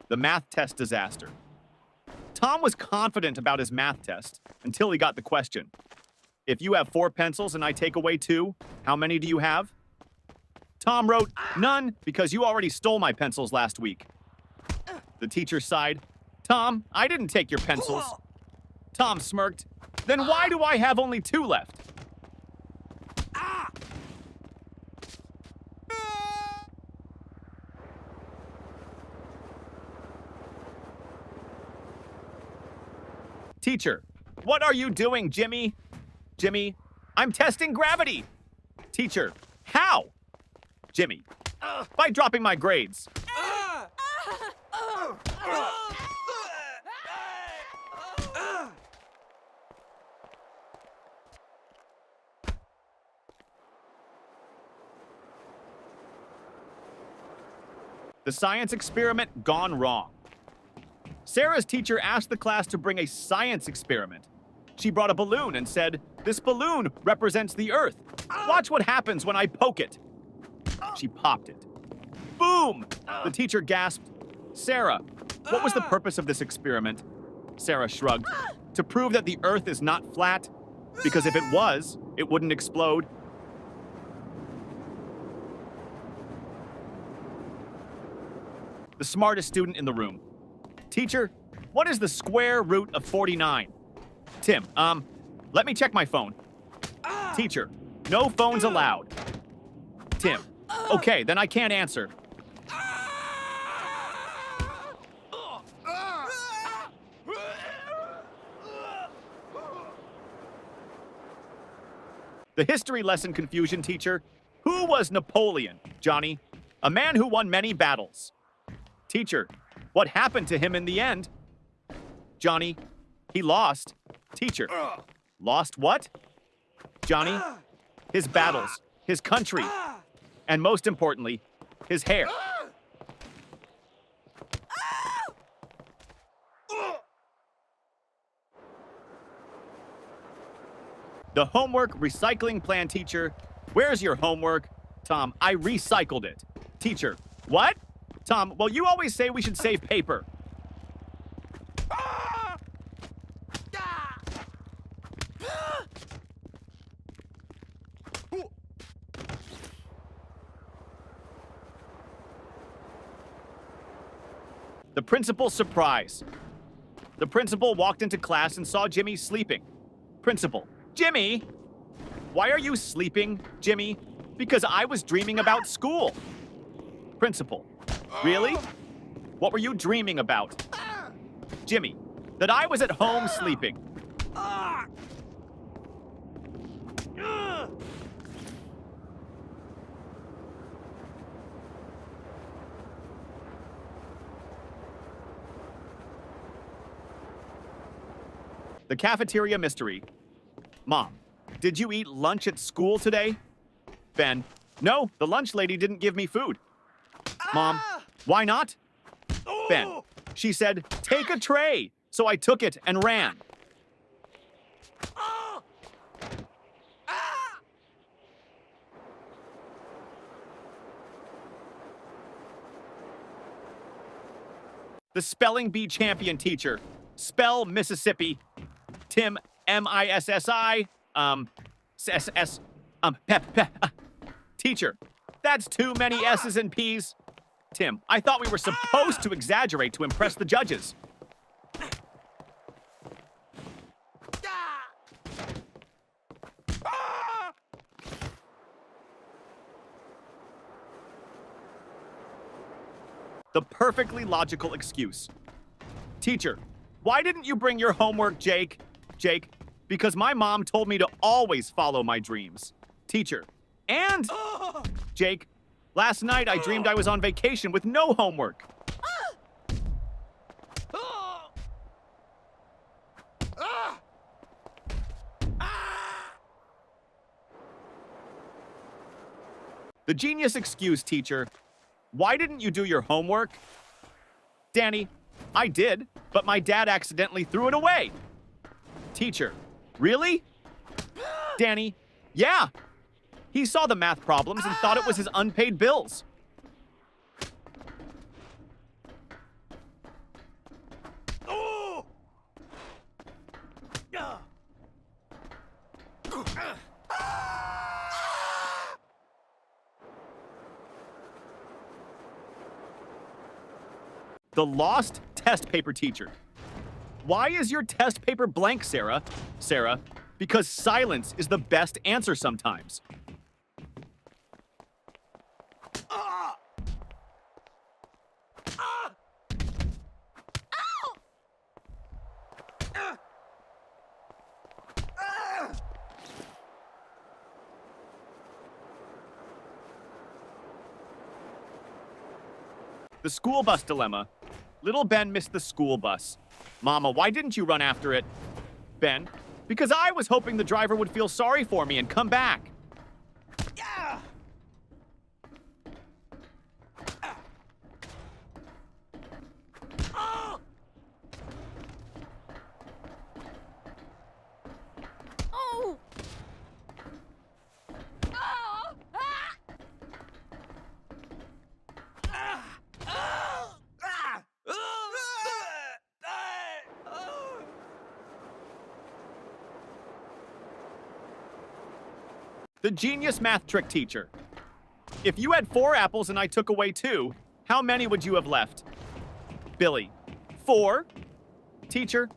The math test disaster. Tom was confident about his math test until he got the question. If you have 4 pencils and I take away 2, how many do you have? Tom wrote, none, because you already stole my pencils last week. The teacher sighed. Tom, I didn't take your pencils. Tom smirked. Then why do I have only 2 left? Teacher, what are you doing, Jimmy? Jimmy, I'm testing gravity. Teacher, how? Jimmy, by dropping my grades. The science experiment gone wrong. Sarah's teacher asked the class to bring a science experiment. She brought a balloon and said, "This balloon represents the Earth. Watch what happens when I poke it." She popped it. Boom! The teacher gasped, "Sarah, what was the purpose of this experiment?" Sarah shrugged. "To prove that the Earth is not flat, because if it was, it wouldn't explode." The smartest student in the room. Teacher, what is the square root of 49? Tim, let me check my phone. Teacher, no phones allowed. Tim, okay, then I can't answer. The history lesson confusion teacher. Who was Napoleon, Johnny? A man who won many battles. Teacher, what happened to him in the end? Johnny, he lost. Teacher, lost what? Johnny, his battles, his country, and most importantly, his hair. The homework recycling plan teacher. Where's your homework? Tom, I recycled it. Teacher, what? Tom, well, you always say we should save paper. The principal's surprise. The principal walked into class and saw Jimmy sleeping. Principal, Jimmy! Why are you sleeping, Jimmy? Because I was dreaming about school. Principal, really? What were you dreaming about? Jimmy, that I was at home sleeping. The cafeteria mystery. Mom, did you eat lunch at school today? Ben, no, the lunch lady didn't give me food. Mom, why not? Ben, she said, take a tray. So I took it and ran. The spelling bee champion teacher. Spell Mississippi. Tim, M-I-S-S-I, S-S, Teacher, that's too many S's and P's. Tim, I thought we were supposed to exaggerate to impress the judges. The perfectly logical excuse. Teacher, why didn't you bring your homework, Jake? Jake, because my mom told me to always follow my dreams. Teacher, and Jake, last night I dreamed I was on vacation with no homework. The genius excuse, teacher. Why didn't you do your homework? Danny, I did, but my dad accidentally threw it away. Teacher, really? Danny, yeah. He saw the math problems and thought it was his unpaid bills. The lost test paper teacher. Why is your test paper blank, Sarah? Sarah, because silence is the best answer sometimes. The school bus dilemma. Little Ben missed the school bus. Mama, why didn't you run after it? Ben, because I was hoping the driver would feel sorry for me and come back. Yeah. Oh. Oh. The genius math trick teacher. If you had 4 apples and I took away 2, how many would you have left? Billy, 4? Teacher,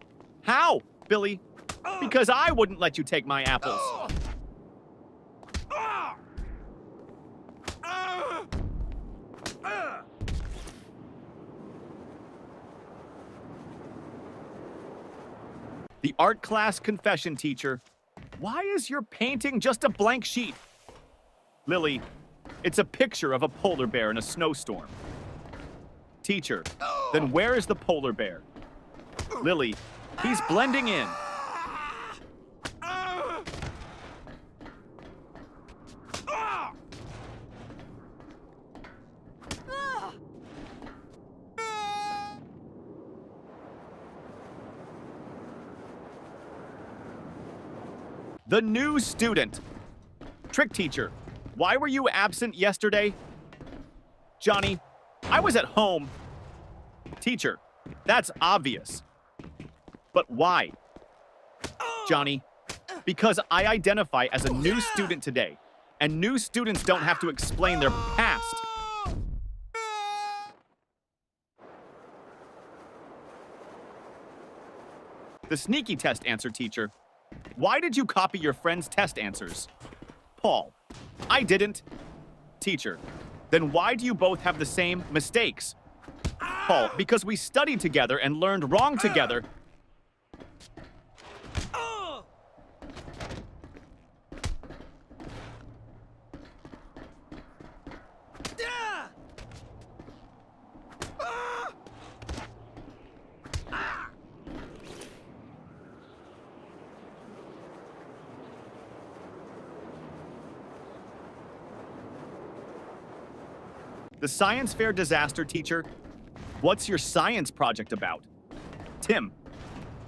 how? Billy, because I wouldn't let you take my apples. The art class confession teacher. Why is your painting just a blank sheet? Lily, it's a picture of a polar bear in a snowstorm. Teacher, then where is the polar bear? Lily, he's blending in. The new student. Trick teacher, why were you absent yesterday? Johnny, I was at home. Teacher, that's obvious. But why? Johnny, because I identify as a new student today, and new students don't have to explain their past. The sneaky test answer teacher. Why did you copy your friend's test answers? Paul, I didn't. Teacher, then why do you both have the same mistakes? Paul, because we studied together and learned wrong together. The science fair disaster teacher. What's your science project about? Tim,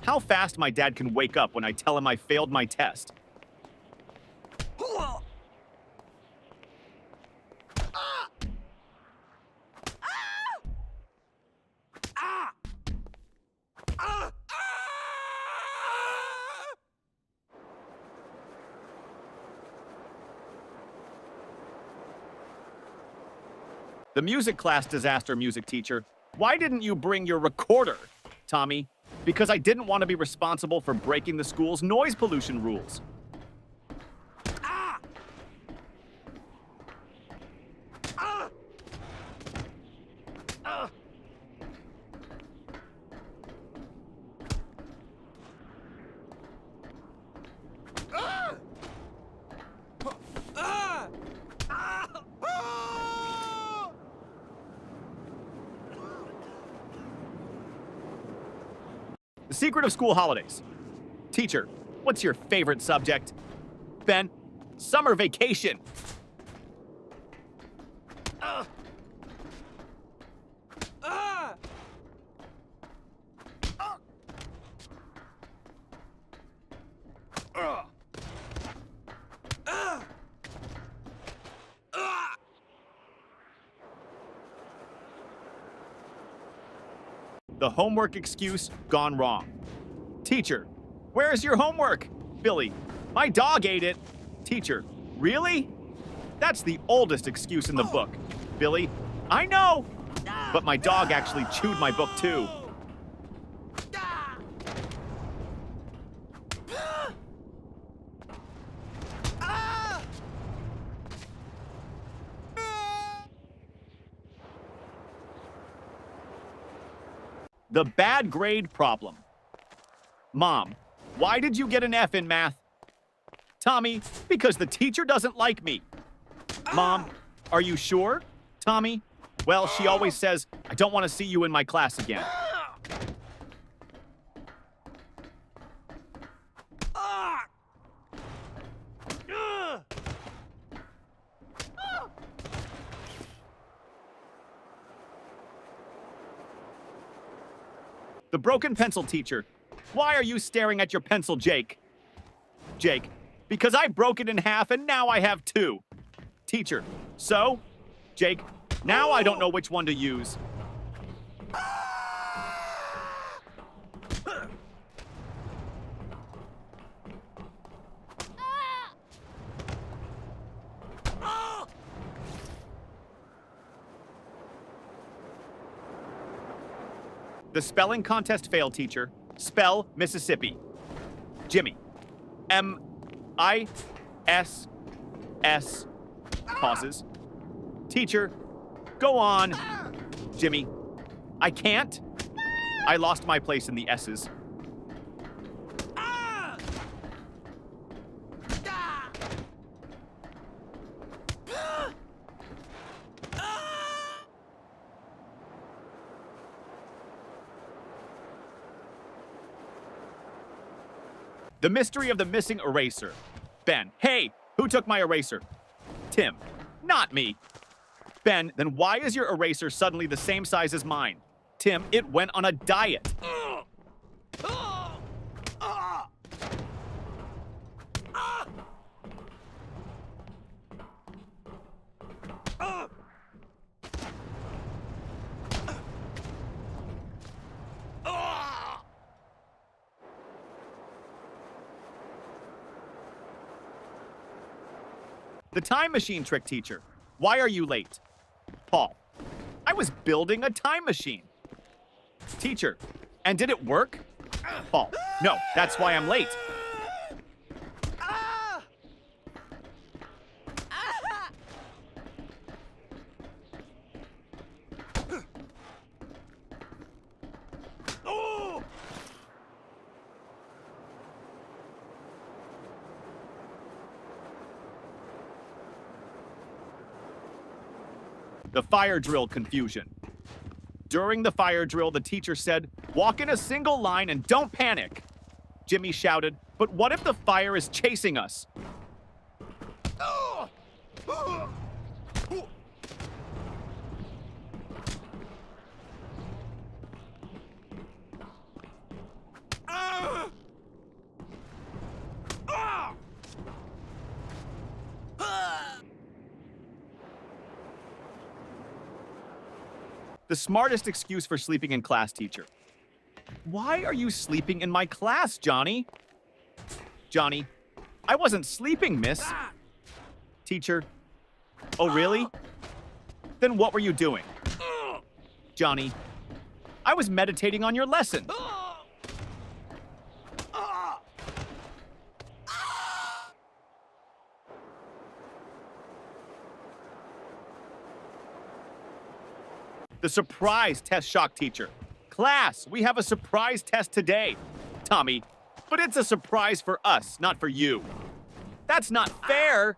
how fast my dad can wake up when I tell him I failed my test. The music class disaster music teacher. Why didn't you bring your recorder? Tommy, because I didn't want to be responsible for breaking the school's noise pollution rules. The secret of school holidays. Teacher, what's your favorite subject? Ben, summer vacation. The homework excuse gone wrong. Teacher, where's your homework? Billy, my dog ate it. Teacher, really? That's the oldest excuse in the book. Billy, I know. But my dog actually chewed my book too. The bad grade problem. Mom, why did you get an F in math? Tommy, because the teacher doesn't like me. Mom, are you sure? Tommy, well, she always says, I don't want to see you in my class again. The broken pencil teacher. Why are you staring at your pencil, Jake? Jake, because I broke it in half and now I have two. Teacher, so? Jake, now I don't know which one to use. The spelling contest failed, teacher. Spell Mississippi. Jimmy. M-I-S-S. Pauses. Teacher, go on. Jimmy. I can't. I lost my place in the S's. The mystery of the missing eraser. Ben, hey, who took my eraser? Tim, not me. Ben, then why is your eraser suddenly the same size as mine? Tim, it went on a diet. The time machine trick teacher. Why are you late? Paul. I was building a time machine. Teacher. And did it work? Paul. No, that's why I'm late. The fire drill confusion. During the fire drill, the teacher said, walk in a single line and don't panic. Jimmy shouted, but what if the fire is chasing us? The smartest excuse for sleeping in class, teacher. Why are you sleeping in my class, Johnny? Johnny, I wasn't sleeping, miss. Teacher, oh really? Then what were you doing? Johnny, I was meditating on your lesson. The surprise test shock teacher. Class, we have a surprise test today. Tommy, but it's a surprise for us, not for you. That's not fair.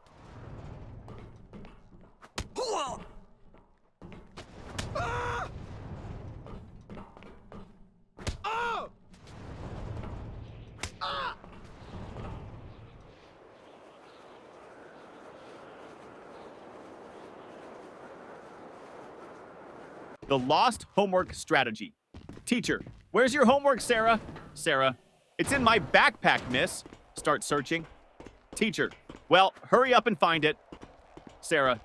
The lost homework strategy. Teacher, where's your homework, Sarah? Sarah, it's in my backpack, miss. Start searching. Teacher, well, hurry up and find it. Sarah,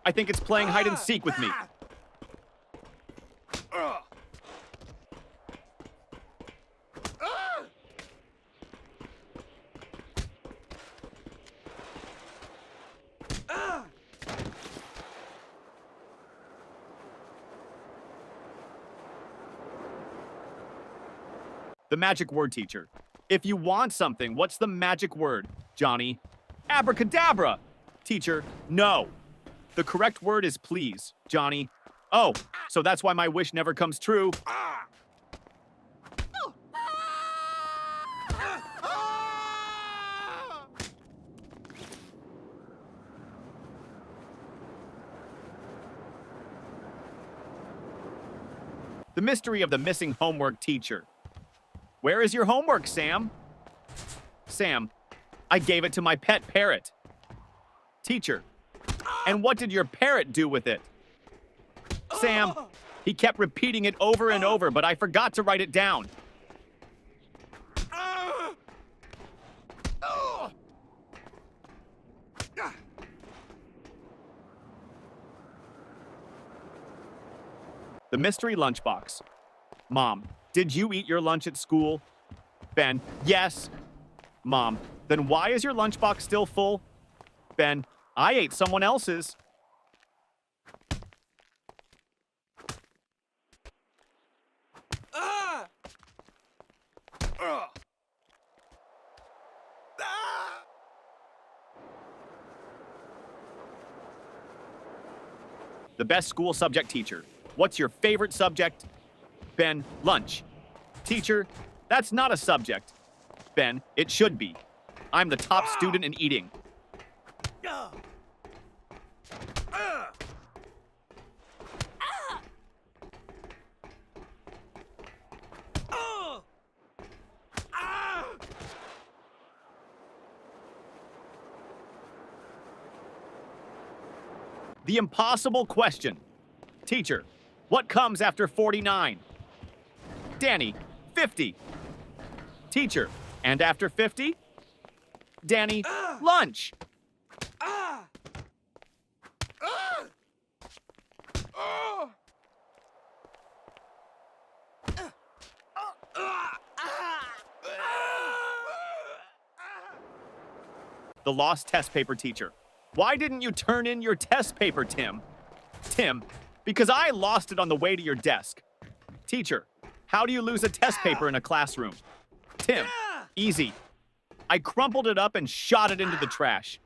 I think it's playing hide and seek with me. The magic word, teacher. If you want something, what's the magic word, Johnny? Abracadabra! Teacher, no. The correct word is please, Johnny. Oh, so that's why my wish never comes true. The mystery of the missing homework teacher. Where is your homework, Sam? Sam, I gave it to my pet parrot. Teacher, and what did your parrot do with it? Sam, he kept repeating it over and over, but I forgot to write it down. The mystery lunchbox. Mom, did you eat your lunch at school? Ben, yes. Mom, then why is your lunchbox still full? Ben, I ate someone else's. The best school subject teacher. What's your favorite subject? Ben, lunch. Teacher, that's not a subject. Ben, it should be. I'm the top student in eating. The impossible question. Teacher, what comes after 49? Danny, 50. Teacher, and after 50? Danny, lunch. The lost test paper teacher. Why didn't you turn in your test paper, Tim? Tim, because I lost it on the way to your desk. Teacher, how do you lose a test paper in a classroom? Tim, easy. I crumpled it up and shot it into the trash.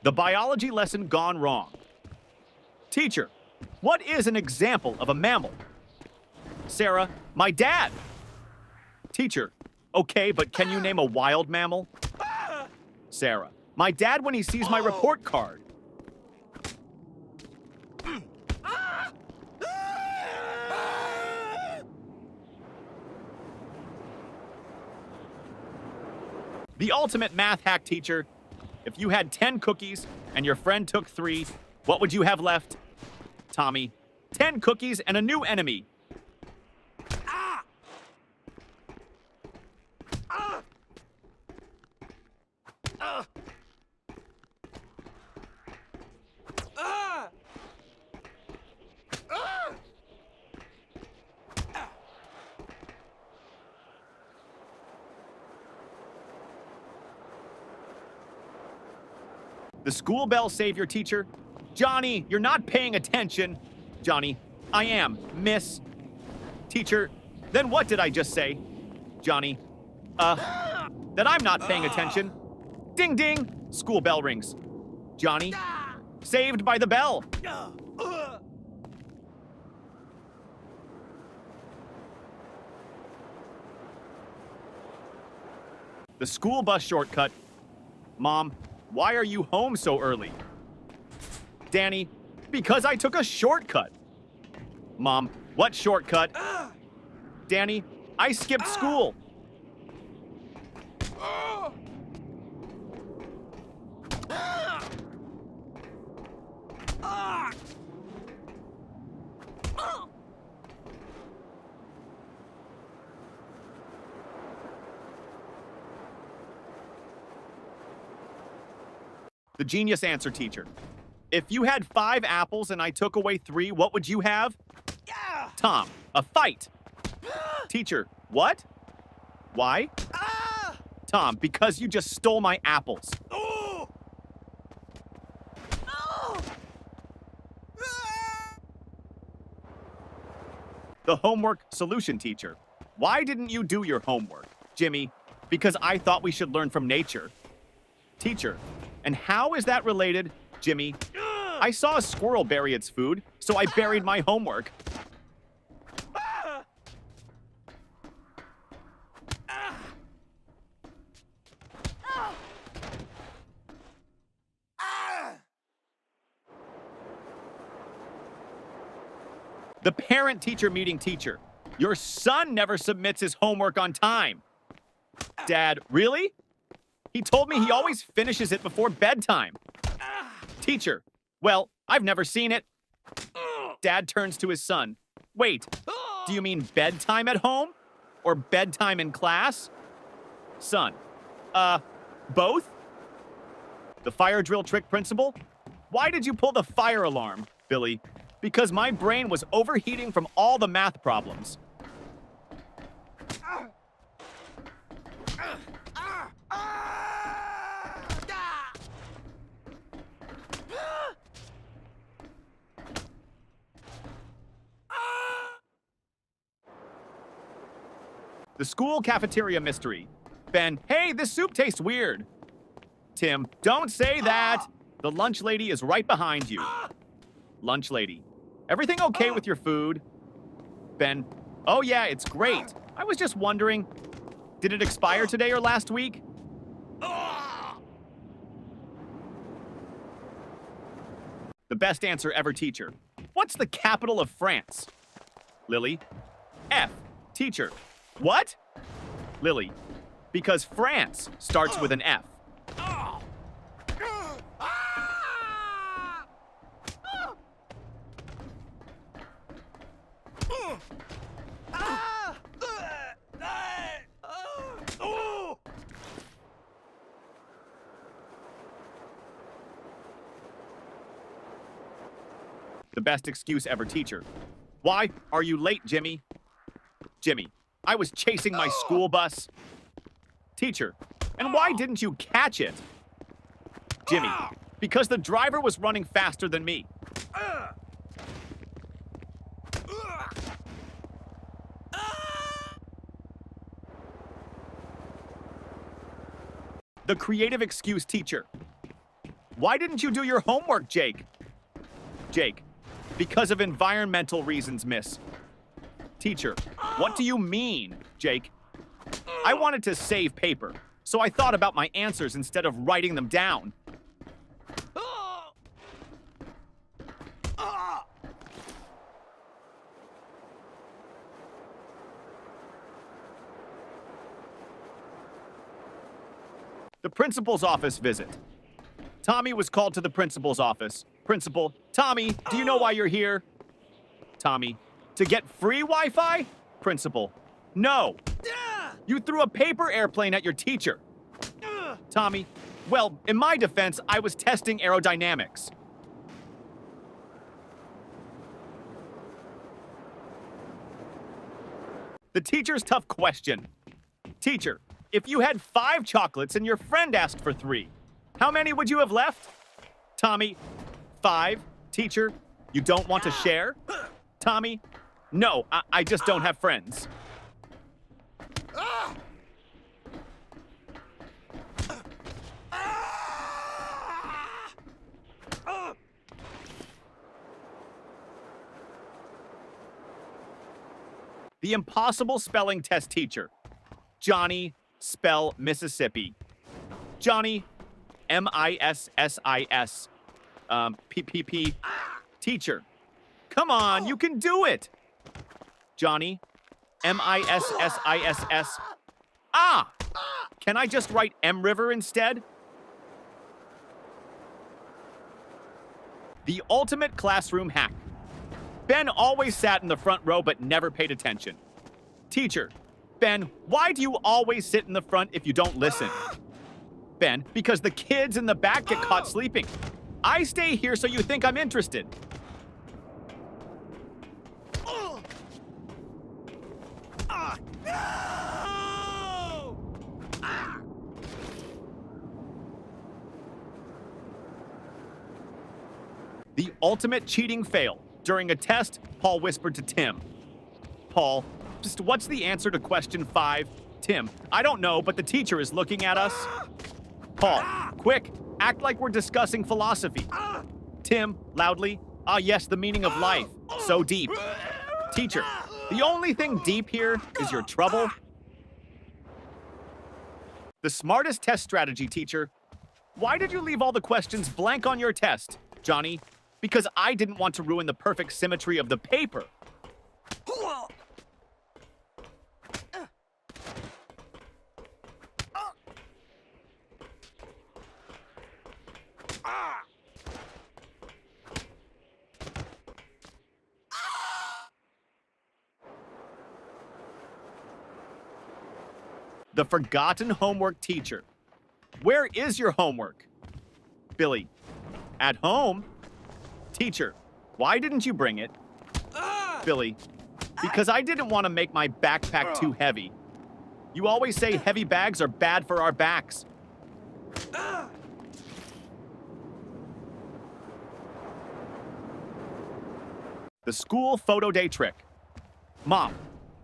The biology lesson gone wrong. Teacher, what is an example of a mammal? Sarah, my dad. Teacher, okay, but can you name a wild mammal? Sarah, my dad when he sees my report card. The ultimate math hack teacher. If you had 10 cookies and your friend took 3, what would you have left? Tommy, 10 cookies and a new enemy. The school bell savior teacher. Johnny, you're not paying attention. Johnny, I am, miss. Teacher, then what did I just say? Johnny, that I'm not paying attention. Ding ding, school bell rings. Johnny, saved by the bell. The school bus shortcut. Mom, why are you home so early? Danny, because I took a shortcut. Mom, what shortcut? Danny, I skipped school. The genius answer teacher. If you had 5 apples and I took away 3, what would you have? Tom, a fight. Teacher, what? Why? Tom, because you just stole my apples. The homework solution teacher. Why didn't you do your homework? Jimmy, because I thought we should learn from nature. Teacher, and how is that related? Jimmy, I saw a squirrel bury its food, so I buried my homework. The parent-teacher meeting teacher. Your son never submits his homework on time. Dad, really? He told me he always finishes it before bedtime. Teacher, well, I've never seen it. Dad turns to his son. Wait, do you mean bedtime at home? Or bedtime in class? Son, both? The fire drill trick principal? Why did you pull the fire alarm, Billy? Because my brain was overheating from all the math problems. The school cafeteria mystery. Ben, hey, this soup tastes weird. Tim, don't say that. The lunch lady is right behind you. Lunch lady, everything okay with your food? Ben, oh yeah, it's great. I was just wondering, did it expire today or last week? The best answer ever teacher. What's the capital of France? Lily, F. Teacher, what? Lily, because France starts with an F. The best excuse ever teacher. Why are you late, Jimmy? Jimmy, I was chasing my school bus. Teacher, and why didn't you catch it? Jimmy, because the driver was running faster than me. The creative excuse teacher. Why didn't you do your homework, Jake? Jake, because of environmental reasons, miss. Teacher, what do you mean, Jake? I wanted to save paper, so I thought about my answers instead of writing them down. The principal's office visit. Tommy was called to the principal's office. Principal, Tommy, do you know why you're here? Tommy, to get free Wi-Fi? Principal, no. You threw a paper airplane at your teacher. Tommy, well, in my defense, I was testing aerodynamics. The teacher's tough question. Teacher, if you had 5 chocolates and your friend asked for 3, how many would you have left? Tommy, 5. Teacher, you don't want to share? Tommy, no, I just don't have friends. The impossible spelling test teacher. Johnny, spell Mississippi. Johnny, M-I-S-S-I-S. P-P-P. Teacher, come on, you can do it. Johnny, M-I-S-S-I-S-S. Ah! Can I just write M River instead? The ultimate classroom hack. Ben always sat in the front row but never paid attention. Teacher, Ben, why do you always sit in the front if you don't listen? Ben, because the kids in the back get caught sleeping. I stay here so you think I'm interested. The ultimate cheating fail. During a test, Paul whispered to Tim. Paul, just what's the answer to question 5? Tim, I don't know, but the teacher is looking at us. Paul, quick, act like we're discussing philosophy. Tim, loudly, ah yes, the meaning of life. So deep. Teacher, the only thing deep here is your trouble. The smartest test strategy, teacher. Why did you leave all the questions blank on your test, Johnny? Because I didn't want to ruin the perfect symmetry of the paper. The forgotten homework teacher. Where is your homework? Billy, at home? Teacher, why didn't you bring it? Billy, because I didn't want to make my backpack too heavy. You always say heavy bags are bad for our backs. The school photo day trick. Mom,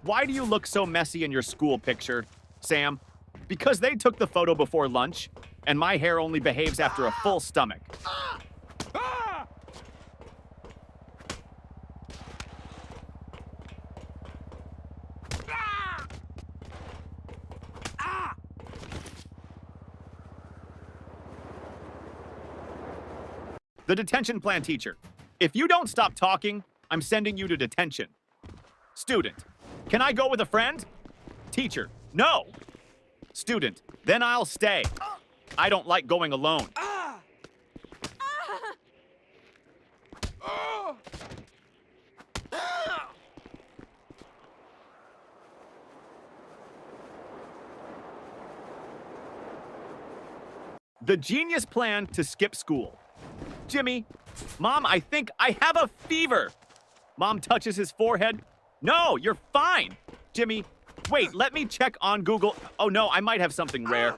why do you look so messy in your school picture? Sam, because they took the photo before lunch, and my hair only behaves after a full stomach. The detention plan teacher. If you don't stop talking, I'm sending you to detention. Student, can I go with a friend? Teacher, no. Student, then I'll stay. I don't like going alone. The genius plan to skip school. Jimmy, Mom, I think I have a fever. Mom touches his forehead. No, you're fine. Jimmy, wait, let me check on Google. Oh no, I might have something rare.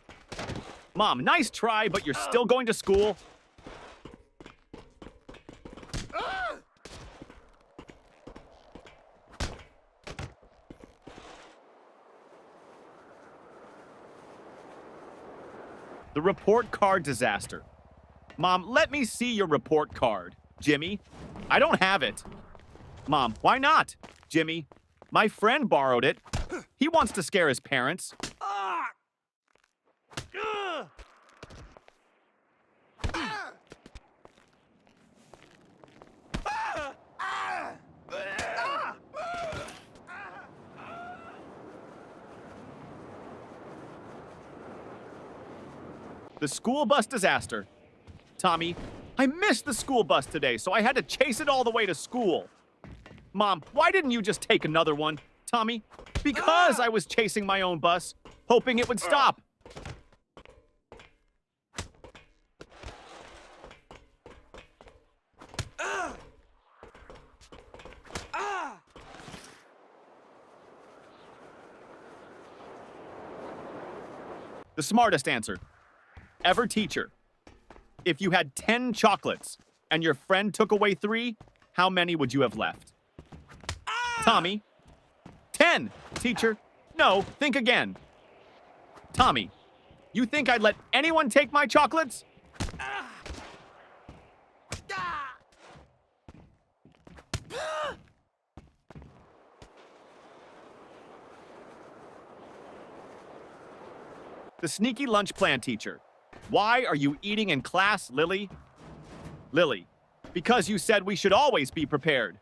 Mom, nice try, but you're still going to school. The report card disaster. Mom, let me see your report card. Jimmy, I don't have it. Mom, why not? Jimmy, my friend borrowed it. He wants to scare his parents. The school bus disaster. Tommy, I missed the school bus today, so I had to chase it all the way to school. Mom, why didn't you just take another one? Tommy, because I was chasing my own bus, hoping it would stop. The smartest answer. Ever teacher. If you had 10 chocolates and your friend took away 3, how many would you have left? Tommy. 10, teacher. No, think again. Tommy, you think I'd let anyone take my chocolates? The sneaky lunch plan teacher. Why are you eating in class, Lily? Lily, because you said we should always be prepared.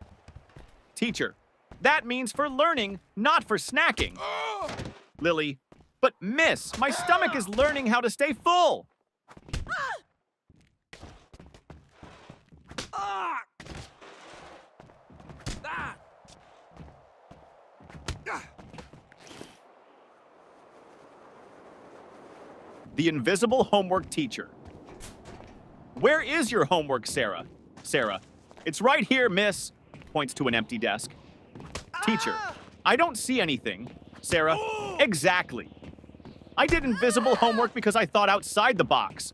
Teacher, that means for learning, not for snacking. Lily, but miss, my stomach is learning how to stay full. The invisible homework teacher. Where is your homework, Sarah? Sarah, it's right here, miss. Points to an empty desk. Teacher, I don't see anything. Sarah, exactly. I did invisible homework because I thought outside the box.